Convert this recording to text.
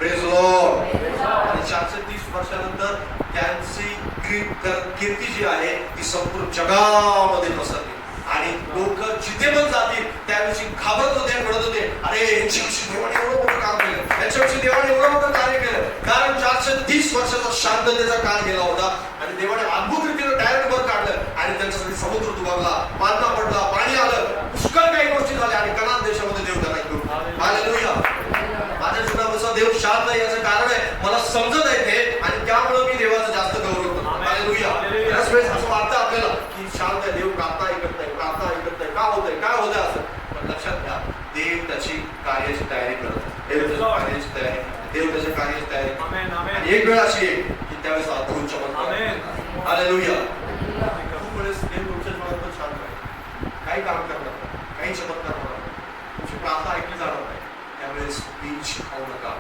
Praise Lord. आणि 430 वर्षानंतर त्यांची कीर्ती जी आहे ती संपूर्ण जगामध्ये पसरली आणि लोक जिथे पण जातील त्याविषयी घाबरत होते, म्हणत होते, अरे यांच्याविषयी देवाने एवढं मोठं काम केलं, यांच्याविषयी देवाने एवढं मोठं कार्य केलं. कारण 430 वर्षाचा शांततेचा काळ गेला होता आणि देवाने अद्भुत रीतीने डायरेक्ट वर काढलं आणि त्यांच्यासाठी समुद्र दुभागला, मान्ना पडला, पाणी आलं, पुष्कळ काही गोष्टी झाल्या आणि कनान देशामध्ये देव त्यांना घेऊन. हालेलुया. माझ्या जीवनाचा देव शांत आहे याचं कारण आहे मला समजत आहे ते आणि त्यामुळे मी देवाचा जास्त गौरव करतो. हालेलुया. याच वेळेस असं वाटतं आपल्याला की शांत आहे, देव प्रार्थना ऐकत नाही, प्रार्थना ऐकत नाही, का होतंय काय होतंय असं. पण लक्षात घ्या, देव त्याची कार्याची तयारी करत, देव त्याच्या कार्याची तयारी, देव त्याच्या कार्याची तयारी. आणि एक वेळ अशी आहे की त्यावेळेस अद्भुत चमत्कार. हालेलुया. खूप वेळेस देव तुमच्या जीवनात पण शांत आहे, काही काम करणार नाही, काही चमत्कार होणार नाही, तुमची प्रार्थना ऐकली जाणार नाही. त्यावेळेस बीज खाऊ नका.